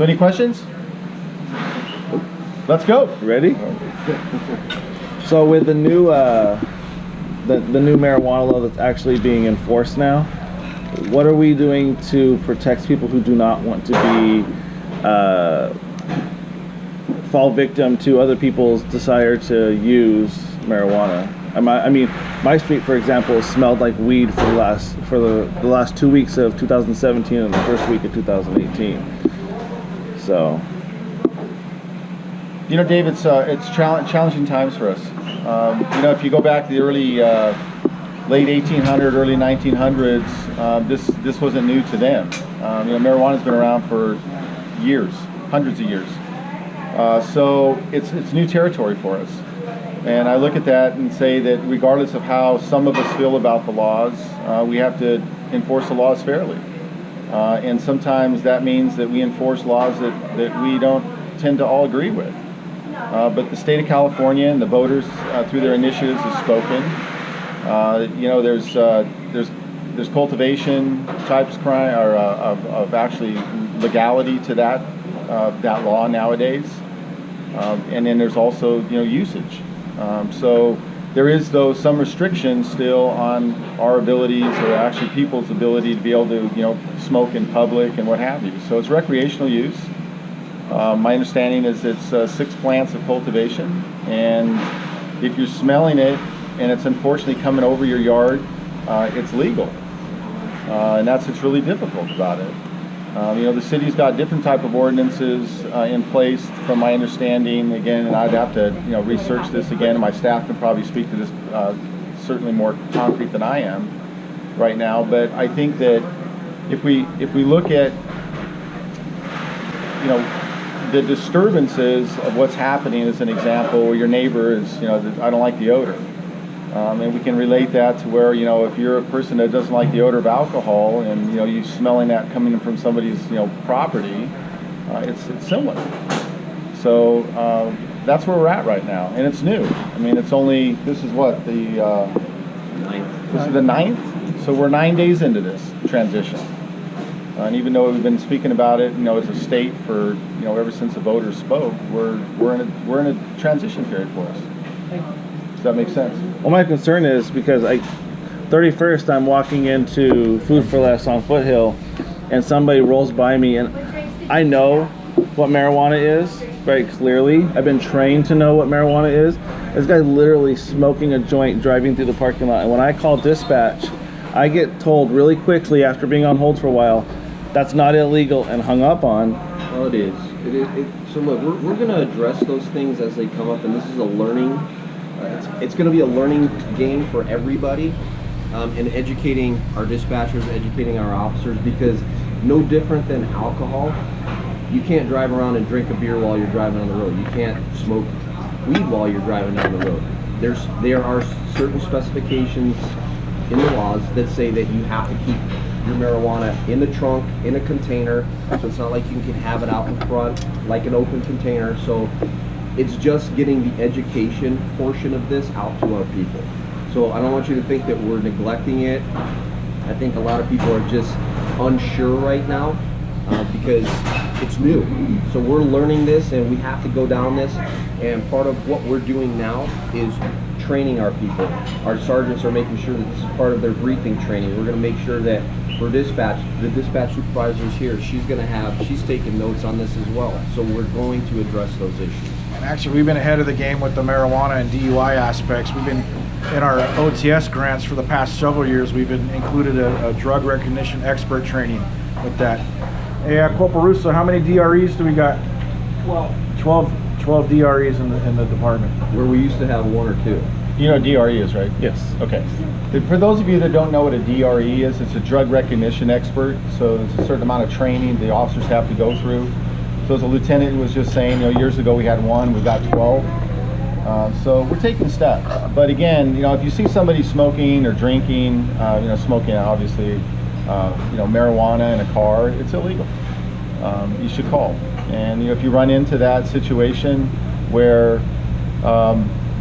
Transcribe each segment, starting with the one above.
So any questions? Let's go. Ready? So with the new the new marijuana law that's actually being enforced now, what are we doing to protect people who do not want to be fall victim to other people's desire to use marijuana? I mean, my street, for example, smelled like weed for the last 2 weeks of 2017 and the first week of 2018. So, you know, Dave, it's challenging times for us. You know, if you go back to the early late 1800s, early 1900s, this wasn't new to them. You know, marijuana's been around for years, hundreds of years. So it's new territory for us. And I look at that and say that regardless of how some of us feel about the laws, we have to enforce the laws fairly. And sometimes that means that we enforce laws that we don't tend to all agree with. But the state of California and the voters, through their initiatives, have spoken. You know, there's cultivation types crime, or of actually legality to that law nowadays. And then there's also, you know, usage. So there is, though, some restrictions still on our abilities, or actually people's ability to be able to, you know, smoke in public and what have you. So it's recreational use. My understanding is it's 6 plants of cultivation, and if you're smelling it and it's unfortunately coming over your yard, it's legal. And that's what's really difficult about it. You know, the city's got different type of ordinances in place, from my understanding. Again, and I'd have to, you know, research this again, and my staff can probably speak to this certainly more concrete than I am right now. But I think that if we look at, you know, the disturbances of what's happening, as an example, where your neighbor is, you know, I don't like the odor. And we can relate that to where, you know, if you're a person that doesn't like the odor of alcohol, and, you know, you smelling that coming from somebody's, you know, property, it's similar. So that's where we're at right now, and it's new. I mean, it's only, this is what, the 9th. This is the 9th, so we're 9 days into this transition. And even though we've been speaking about it, you know, as a state for, you know, ever since the voters spoke, we're in a transition period for us. Does that make sense? Well, my concern is because 31st, I'm walking into Food for Less on Foothill, and somebody rolls by me, and I know what marijuana is very clearly. I've been trained to know what marijuana is. This guy's literally smoking a joint driving through the parking lot, and when I call dispatch, I get told really quickly after being on hold for a while, that's not illegal, and hung up on. Well, it is. So look, we're going to address those things as they come up, and this is a learning. It's going to be a learning game for everybody, and educating our dispatchers, educating our officers, because no different than alcohol, you can't drive around and drink a beer while you're driving on the road. You can't smoke weed while you're driving down the road. There are certain specifications in the laws that say that you have to keep your marijuana in the trunk, in a container, so it's not like you can have it out in front like an open container. So it's just getting the education portion of this out to our people. So I don't want you to think that we're neglecting it. I think a lot of people are just unsure right now because it's new. So we're learning this, and we have to go down this. And part of what we're doing now is training our people. Our sergeants are making sure that this is part of their briefing training. We're going to make sure that for dispatch, the dispatch supervisor is here. She's taking notes on this as well. So we're going to address those issues. And actually, we've been ahead of the game with the marijuana and DUI aspects. We've been in our OTS grants for the past several years. We've been included a drug recognition expert training with that. Hey, Corporal Russo, how many DREs do we got? 12 DREs in the department. Where we used to have 1 or 2. You know what DRE is, right? Yes. Okay. For those of you that don't know what a DRE is, it's a drug recognition expert. So there's a certain amount of training the officers have to go through. So as a lieutenant was just saying, you know, years ago we had 1, we got 12. So we're taking steps. But again, you know, if you see somebody smoking or drinking, you know, smoking obviously, you know, marijuana in a car, it's illegal. You should call. And, you know, if you run into that situation where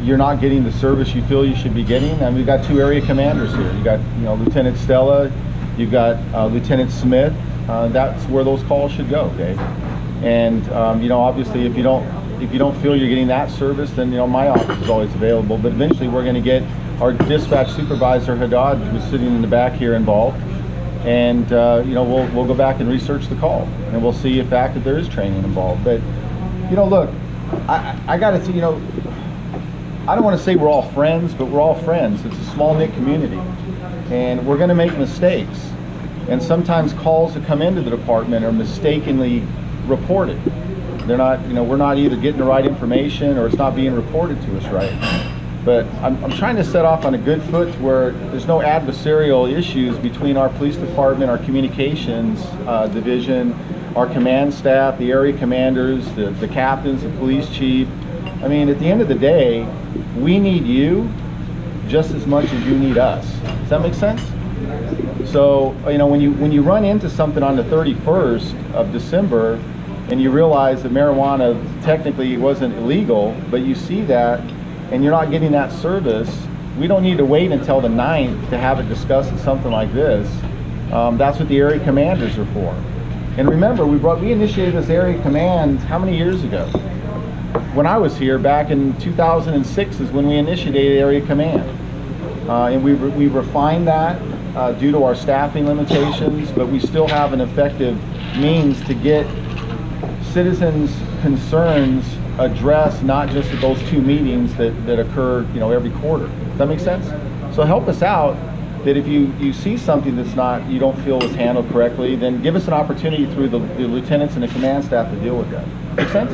you're not getting the service you feel you should be getting, and we've got 2 area commanders here. You got, you know, Lieutenant Stella, you've got Lieutenant Smith. That's where those calls should go, Dave. And you know, obviously, if you don't feel you're getting that service, then you know my office is always available. But eventually, we're going to get our dispatch supervisor Haddad, who's sitting in the back here, involved, and you know, we'll go back and research the call, and we'll see in fact that there is training involved. But you know, look, I got to see, you know, I don't want to say we're all friends, but we're all friends. It's a small knit community, and we're going to make mistakes. And sometimes calls that come into the department are mistakenly reported. They're not, you know, we're not either getting the right information or it's not being reported to us right. But I'm trying to set off on a good foot where there's no adversarial issues between our police department, our communications division, our command staff, the area commanders, the captains, the police chief. I mean, at the end of the day, we need you just as much as you need us. Does that make sense? So, you know, when you run into something on the 31st of December and you realize that marijuana technically wasn't illegal, but you see that and you're not getting that service, we don't need to wait until the 9th to have it discussed at something like this. That's what the area commanders are for. And remember, we initiated this area command how many years ago? When I was here back in 2006 is when we initiated area command. And we refined that due to our staffing limitations, but we still have an effective means to get citizens' concerns addressed, not just at those 2 meetings that occur, you know, every quarter. Does that make sense? So help us out, that if you see something that's not, you don't feel was handled correctly, then give us an opportunity through the lieutenants and the command staff to deal with that. Make sense?